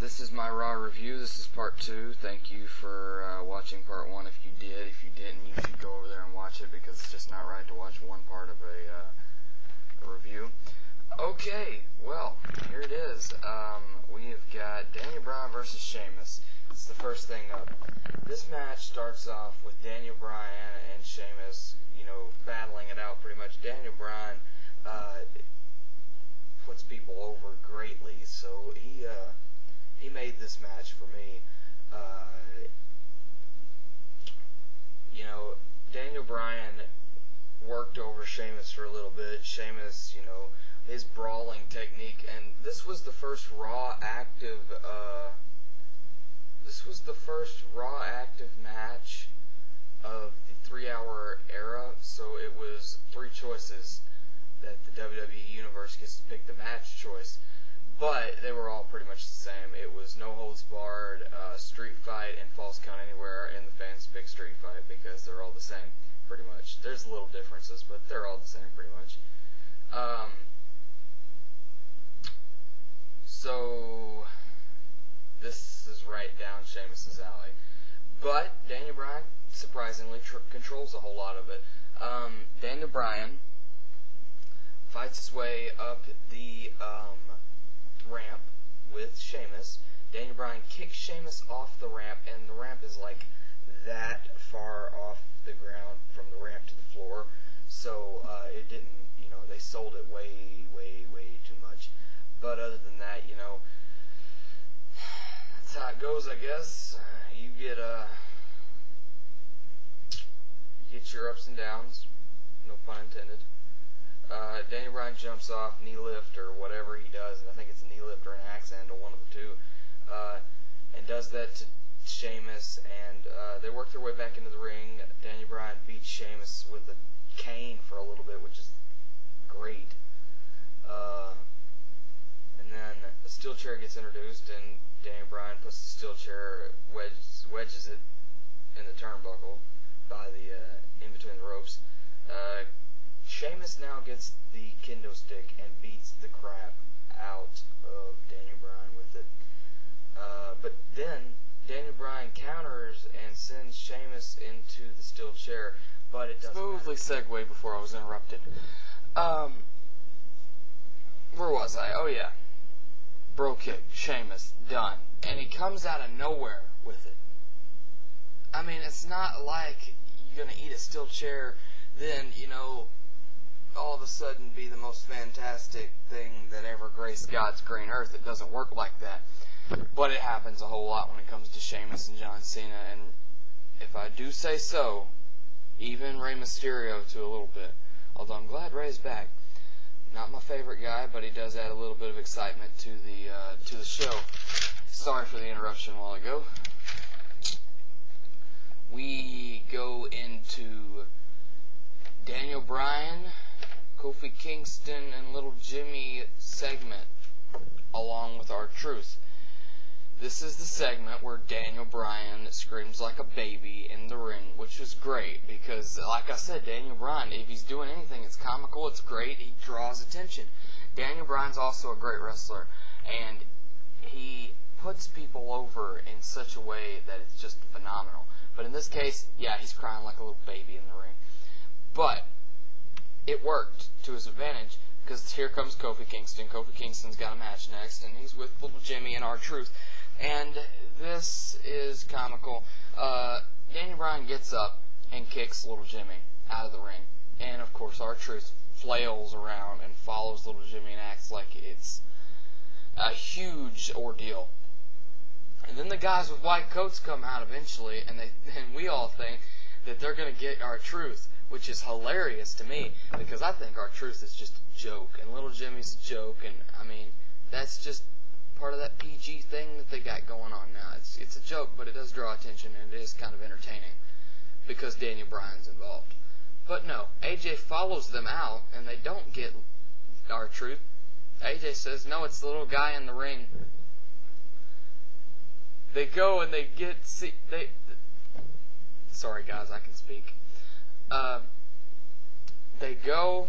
This is my Raw review. This is part 2. Thank you for watching part 1 if you did. If you didn't, you should go over there and watch it because it's just not right to watch one part of a review. Okay, well, here it is. We have got Daniel Bryan versus Sheamus. It's the first thing up. This match starts off with Daniel Bryan and Sheamus, battling it out pretty much. Daniel Bryan puts people over greatly, so he made this match for me. Daniel Bryan worked over Sheamus for a little bit. Sheamus, his brawling technique, and this was the first Raw active match of the 3-hour era, so it was 3 choices that the WWE Universe gets to pick the match choice, but they were all pretty much the same. It was no holds barred, street fight, and falls count anywhere, and the fans pick street fight because they're all the same, pretty much. There's little differences, but they're all the same, pretty much. So this is right down Sheamus's alley. But Daniel Bryan, surprisingly, controls a whole lot of it. Daniel Bryan fights his way up the ramp with Sheamus. Daniel Bryan kicks Sheamus off the ramp, and the ramp is like that far off the ground from the ramp to the floor. So it didn't, they sold it way too much. But other than that, that's how it goes, I guess. You get your ups and downs, no pun intended. Daniel Bryan jumps off, knee lift or whatever he does, and I think it's a knee lift or an axe handle, one of the two, and does that to Sheamus, and they work their way back into the ring. Daniel Bryan beats Sheamus with a cane for a little bit, which is great. And then a steel chair gets introduced, and Daniel Bryan puts the steel chair, wedges it in the turnbuckle by the in between the ropes. Sheamus now gets the kendo stick and beats the crap out of Daniel Bryan with it. But then Daniel Bryan counters and sends Sheamus into the steel chair, but it doesn't smoothly segue before I was interrupted. Where was I? Oh yeah. Bro kick, Sheamus, done. And he comes out of nowhere with it. I mean, it's not like you're going to eat a steel chair, then, all of a sudden be the most fantastic thing that ever graced God's green earth. It doesn't work like that. But it happens a whole lot when it comes to Sheamus and John Cena, and if I do say so, even Rey Mysterio to a little bit. Although I'm glad Rey's back. Not my favorite guy, but he does add a little bit of excitement to the show. Sorry for the interruption a while ago. We go into Daniel Bryan, Kofi Kingston, and Little Jimmy segment, along with R-Truth. This is the segment where Daniel Bryan screams like a baby in the ring, which was great because, like I said, Daniel Bryan, if he's doing anything, it's comical, it's great, he draws attention. Daniel Bryan's also a great wrestler, and he puts people over in such a way that it's just phenomenal. But in this case, yeah, he's crying like a little baby in the ring. But it worked to his advantage because here comes Kofi Kingston. Kofi Kingston's got a match next, and he's with Little Jimmy and R-Truth. And this is comical. Daniel Bryan gets up and kicks Little Jimmy out of the ring. And, of course, R-Truth flails around and follows Little Jimmy and acts like it's a huge ordeal. And then the guys with white coats come out eventually, and we all think that they're going to get R-Truth, which is hilarious to me, because I think R-Truth is just a joke, and Little Jimmy's a joke, and, I mean, that's just part of that PG thing that they got going on now. It's a joke, but it does draw attention, and it is kind of entertaining, because Daniel Bryan's involved. But no, AJ follows them out, and they don't get R-Truth. AJ says, no, it's the little guy in the ring. They go and they get... Sorry, guys, I can speak. They go...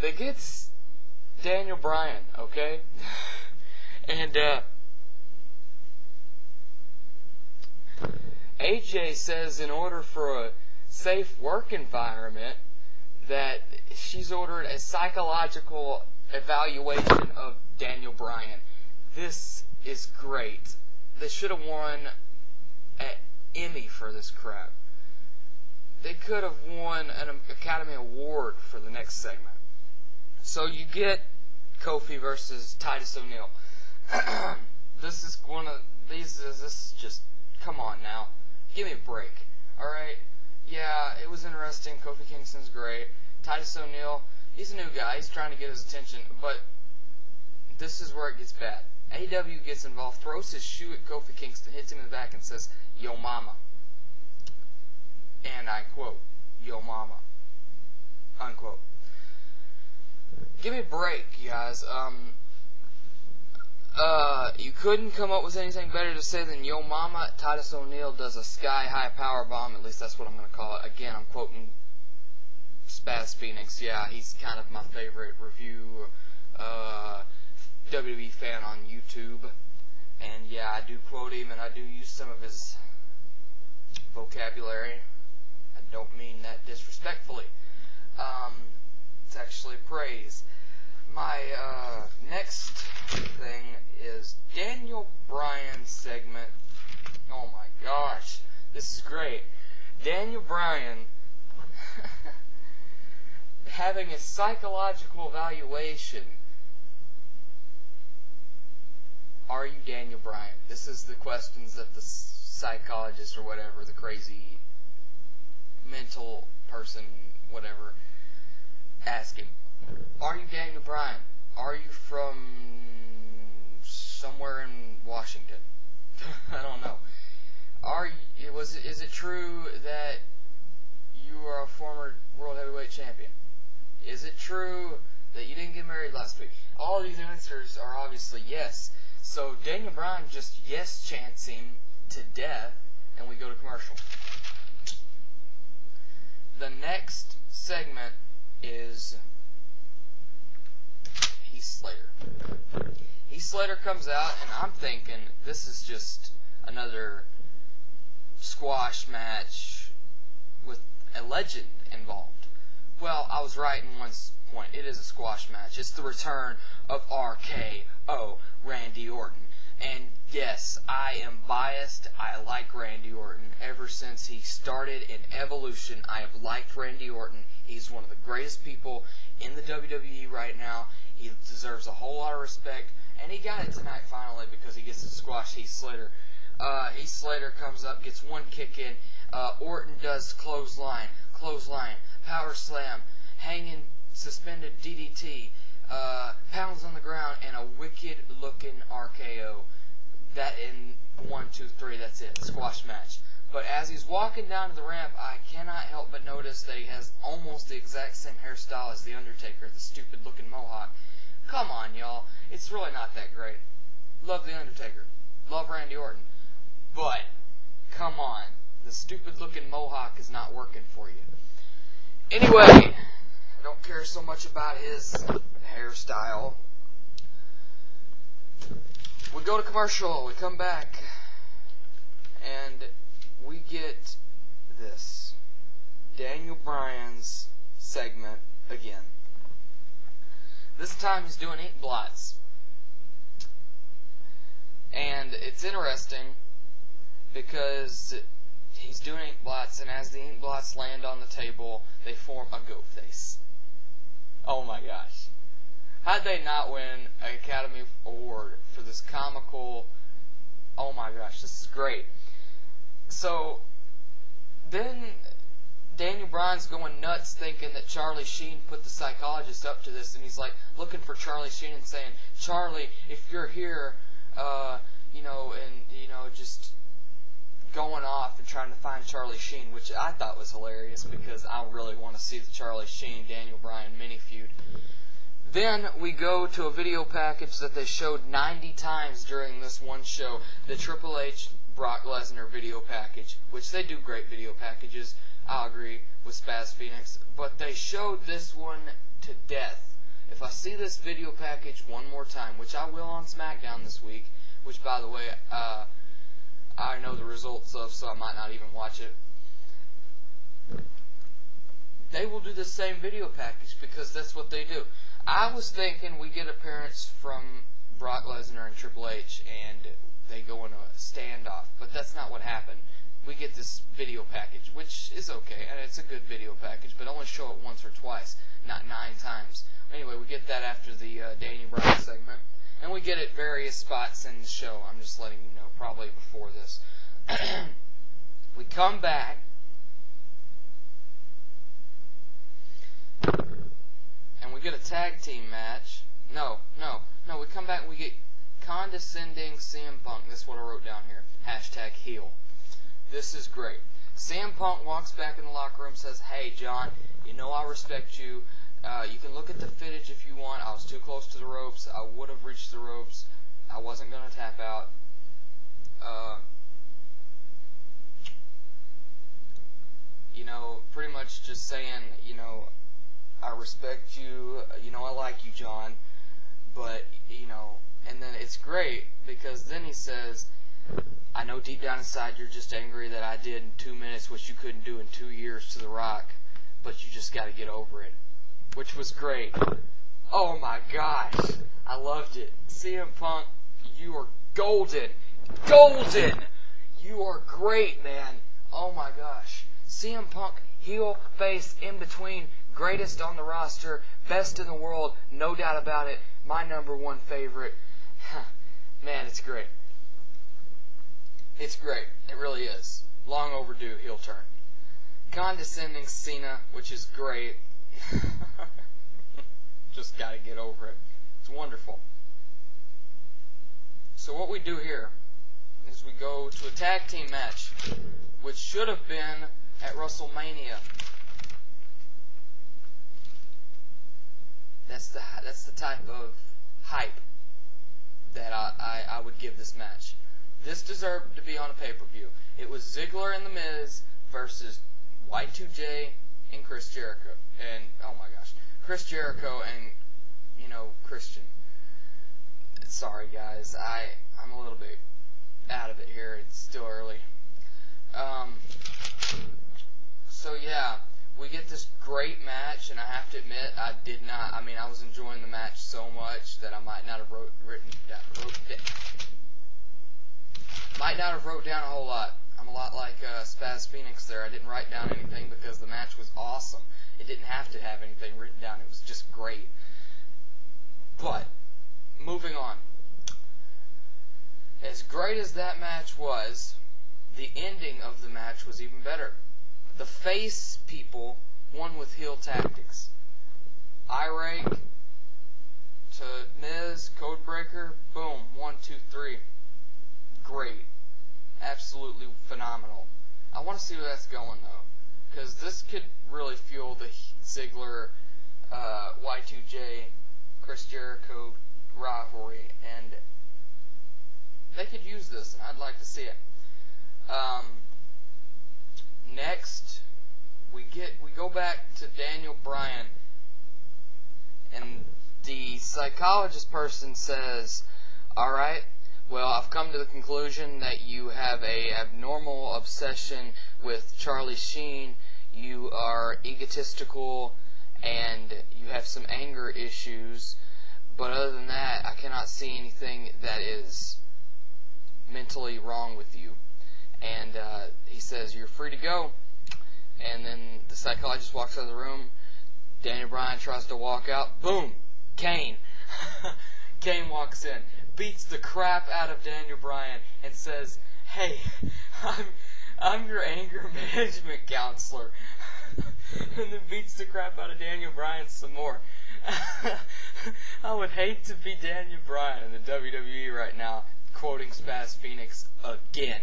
They get Daniel Bryan, okay? And AJ says in order for a safe work environment that she's ordered a psychological evaluation of Daniel Bryan. This is great. They should have won an Emmy for this crap. They could have won an Academy Award for the next segment. So you get Kofi versus Titus O'Neil. This is one of these. This is just, come on now, give me a break. All right, yeah, it was interesting. Kofi Kingston's great. Titus O'Neil, he's a new guy. He's trying to get his attention, but this is where it gets bad. AEW gets involved, throws his shoe at Kofi Kingston, hits him in the back, and says, "Yo, mama." And I quote, "Yo, mama," unquote. Give me a break, you guys. You couldn't come up with anything better to say than "Yo, mama." Titus O'Neil does a sky-high power bomb. At least that's what I'm going to call it. Again, I'm quoting SpazPhoenix. Yeah, he's kind of my favorite review WWE fan on YouTube. And yeah, I do quote him, and I do use some of his vocabulary. I don't mean that disrespectfully. It's actually praise. My next thing is Daniel Bryan's segment. Oh my gosh, this is great. Daniel Bryan having a psychological evaluation. Are you Daniel Bryan? This is the questions that the psychologist or whatever, the crazy mental person, whatever, ask him. Are you Daniel Bryan? Are you from somewhere in Washington? I don't know. Is it true that you are a former World Heavyweight Champion? Is it true that you didn't get married last week? All these answers are obviously yes. So Daniel Bryan just yes chants him to death, and we go to commercial. The next segment is Heath Slater. Heath Slater comes out, and I'm thinking this is just another squash match with a legend involved. Well, I was right in one point. It is a squash match. It's the return of RKO, Randy Orton. And yes, I am biased. I like Randy Orton. Ever since he started in Evolution, I have liked Randy Orton. He's one of the greatest people in the WWE right now. He deserves a whole lot of respect. And he got it tonight finally because he gets to squash Heath Slater. Heath Slater comes up, gets one kick in. Orton does clothesline, power slam, hanging, suspended DDT, pounds on the ground, and a wicked-looking RKO. That in 1, 2, 3, that's it. Squash match. But as he's walking down to the ramp, I cannot help but notice that he has almost the exact same hairstyle as The Undertaker, the stupid-looking mohawk. Come on, y'all. It's really not that great. Love The Undertaker. Love Randy Orton. But, come on. The stupid-looking mohawk is not working for you. Anyway, I don't care so much about his hairstyle. We go to commercial. We come back. And we get this. Daniel Bryan's segment again. This time he's doing ink blots. And it's interesting because he's doing ink blots, and as the ink blots land on the table, they form a goat face. Oh my gosh. How'd they not win an Academy Award for this comical... Oh my gosh, this is great. So, then Daniel Bryan's going nuts thinking that Charlie Sheen put the psychologist up to this, and he's like looking for Charlie Sheen and saying, "Charlie, if you're here, just going off and trying to find Charlie Sheen," which I thought was hilarious because I really want to see the Charlie Sheen Daniel Bryan mini feud. Then we go to a video package that they showed 90 times during this one show, the Triple H Brock Lesnar video package, which they do great video packages. I'll agree with SpazPhoenix, but they showed this one to death. If I see this video package one more time, which I will on SmackDown this week, which, by the way, I know the results of, so I might not even watch it, they will do the same video package because that's what they do. I was thinking we get appearance from Brock Lesnar and Triple H and they go in a standoff, but that's not what happened. We get this video package, which is okay, and it's a good video package, but only show it once or twice, not 9 times. Anyway, we get that after the Daniel Bryan segment, and we get it various spots in the show. I'm just letting you know, probably before this. We come back, and we get a tag team match. No, we come back and we get condescending CM Punk. That's what I wrote down here. # heel. This is great. CM Punk walks back in the locker room, says, "Hey, John, you know I respect you. You can look at the footage if you want. I was too close to the ropes. I would have reached the ropes. I wasn't going to tap out. Pretty much just saying, I respect you. I like you, John. But, and then it's great because then he says, I know deep down inside you're just angry that I did in 2 minutes what you couldn't do in 2 years to The Rock, but you just got to get over it," which was great. Oh my gosh, I loved it. CM Punk, you are golden. Golden! You are great, man. Oh my gosh. CM Punk, heel, face, in between, greatest on the roster, best in the world, no doubt about it. My #1 favorite. Man, it's great. It's great. It really is. Long overdue heel turn. Condescending Cena, which is great. Just gotta get over it. It's wonderful. So what we do here is we go to a tag team match, which should have been at WrestleMania. That's the type of hype that I would give this match. This deserved to be on a pay-per-view. It was Ziggler and The Miz versus Y2J and Chris Jericho. And, oh my gosh, Chris Jericho and, Christian. Sorry, guys. I'm a little bit out of it here. It's still early. So, yeah, we get this great match, and I have to admit, I was enjoying the match so much that I might not have wrote down a whole lot. I'm a lot like SpazPhoenix there. I didn't write down anything because the match was awesome. It didn't have to have anything written down. It was just great. But, moving on. As great as that match was, the ending of the match was even better. The face people won with heel tactics. Eye rake to Miz, Codebreaker, boom, 1, 2, 3. Great. Absolutely phenomenal. I want to see where that's going, though, because this could really fuel the Ziggler, Y2J, Chris Jericho rivalry, and they could use this, and I'd like to see it. Next, we go back to Daniel Bryan, and the psychologist person says, "Alright, well, I've come to the conclusion that you have a abnormal obsession with Charlie Sheen. You are egotistical, and you have some anger issues. But other than that, I cannot see anything that is mentally wrong with you." And he says, "You're free to go." And then the psychologist walks out of the room. Daniel Bryan tries to walk out. Boom! Kane. Kane walks in, beats the crap out of Daniel Bryan, and says, "Hey, I'm your anger management counselor." And then beats the crap out of Daniel Bryan some more. I would hate to be Daniel Bryan in the WWE right now, quoting SpazPhoenix again.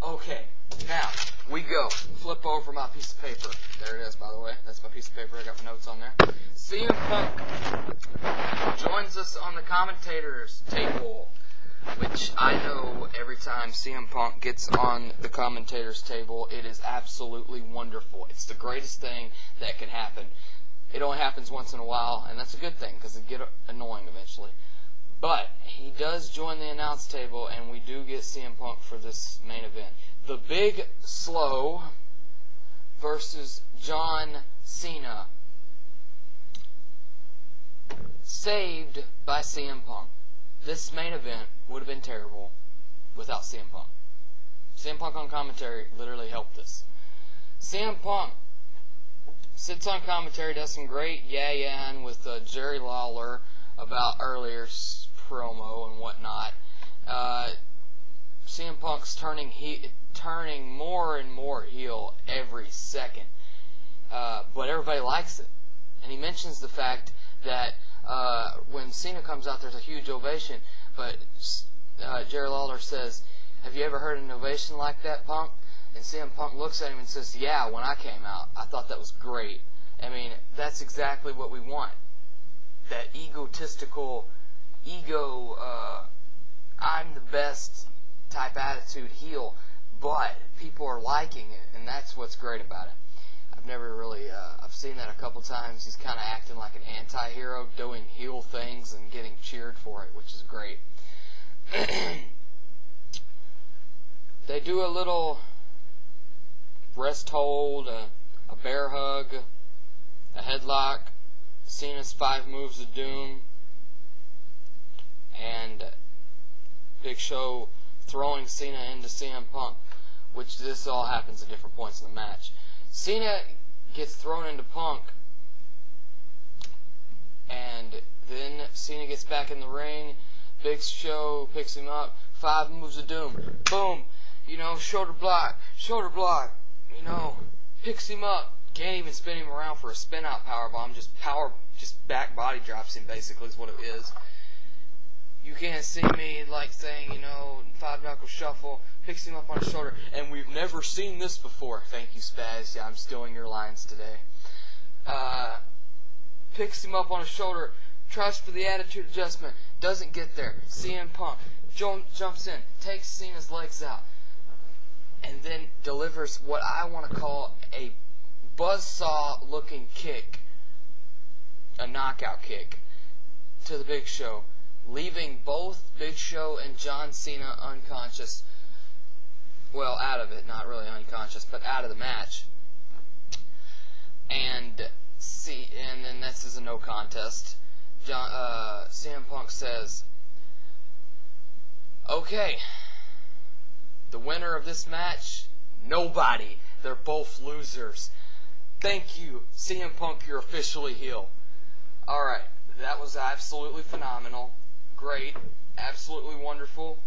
Okay, now we go. Flip over my piece of paper. There it is, by the way. That's my piece of paper. I got my notes on there. CM Punk joins us on the commentators table, which I know every time CM Punk gets on the commentators table, it is absolutely wonderful. It's the greatest thing that can happen. It only happens once in a while, and that's a good thing because it get annoying eventually. But he does join the announce table, and we do get CM Punk for this main event. The Big Slow versus John Cena. Saved by CM Punk. This main event would have been terrible without CM Punk. CM Punk on commentary literally helped this. CM Punk sits on commentary, does some great yeah-yaing with Jerry Lawler about earlier promo and whatnot. CM Punk's turning more and more heel every second. But everybody likes it. And he mentions the fact that when Cena comes out, there's a huge ovation. But Jerry Lawler says, "Have you ever heard an ovation like that, Punk?" And CM Punk looks at him and says, "Yeah, when I came out, I thought that was great." I mean, that's exactly what we want. That egotistical, I'm the best type attitude heel. But people are liking it, and that's what's great about it. I've never really, I've seen that a couple times. He's kind of acting like an anti-hero, doing heel things and getting cheered for it, which is great. They do a little rest hold, a bear hug, a headlock, Cena's 5 moves of doom, and Big Show throwing Cena into CM Punk, which this all happens at different points in the match. Cena gets thrown into Punk, and then Cena gets back in the ring. Big Show picks him up. 5 moves of doom. Boom. Shoulder block. Picks him up. Can't even spin him around for a spin out powerbomb. Just back body drops him, basically, is what it is. You can't see me, like saying, 5 knuckle shuffle. Picks him up on his shoulder. And we've never seen this before. Thank you, Spaz. Yeah, I'm stealing your lines today. Picks him up on his shoulder. Tries for the attitude adjustment. Doesn't get there. CM Punk jumps in. Takes Cena's legs out. And then delivers what I want to call a buzzsaw-looking kick. A knockout kick. To the Big Show. Leaving both Big Show and John Cena unconscious. Well, out of it. Not really unconscious, but out of the match. And then this is a no contest. CM Punk says, "Okay, the winner of this match, nobody. They're both losers. Thank you, CM Punk, you're officially heel." Alright, that was absolutely phenomenal. Great, absolutely wonderful.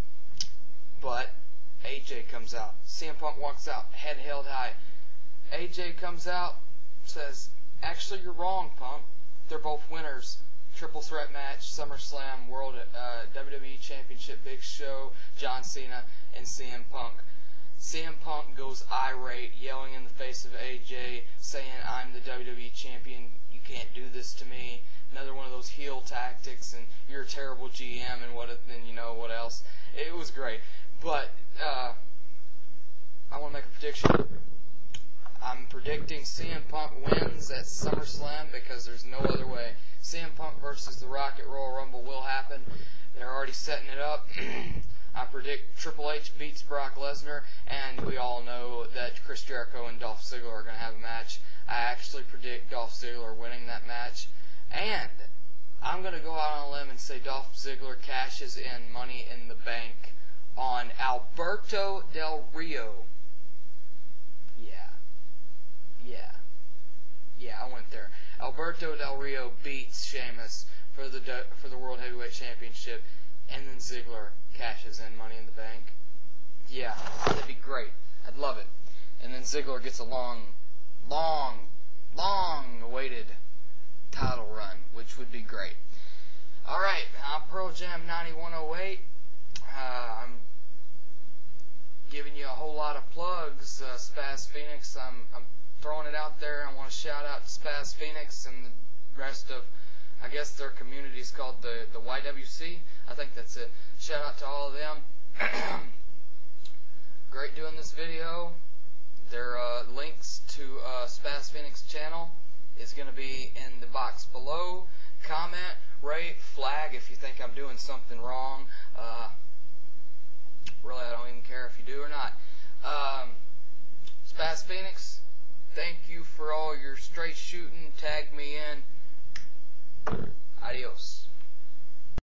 But AJ comes out. CM Punk walks out, head held high. AJ comes out, says, "Actually, you're wrong, Punk. They're both winners. Triple threat match, SummerSlam, World WWE Championship, Big Show, John Cena, and CM Punk." CM Punk goes irate, yelling in the face of AJ, saying, "I'm the WWE Champion. You can't do this to me." Another one of those heel tactics, and you're a terrible GM, and what else. It was great. But I want to make a prediction. I'm predicting CM Punk wins at SummerSlam because there's no other way. CM Punk versus The Rock at Royal Rumble will happen. They're already setting it up. I predict Triple H beats Brock Lesnar, and we all know that Chris Jericho and Dolph Ziggler are going to have a match. I actually predict Dolph Ziggler winning that match. And I'm going to go out on a limb and say Dolph Ziggler cashes in Money in the Bank on Alberto Del Rio. Yeah, I went there. Alberto Del Rio beats Sheamus for the World Heavyweight Championship, and then Ziggler cashes in Money in the Bank. Yeah, that'd be great. I'd love it. And then Ziggler gets a long-awaited title run, which would be great. Alright, Pearl Jam 9108. I'm giving you a whole lot of plugs. SpazPhoenix, I'm throwing it out there. I want to shout out to SpazPhoenix and the rest of, I guess their community is called the YWC. I think that's it. Shout out to all of them. Great doing this video. There are links to SpazPhoenix channel is going to be in the box below. Comment, rate, flag if you think I'm doing something wrong. Really, I don't even care if you do or not. SpazPhoenix, thank you for all your straight shooting. Tag me in. Adios.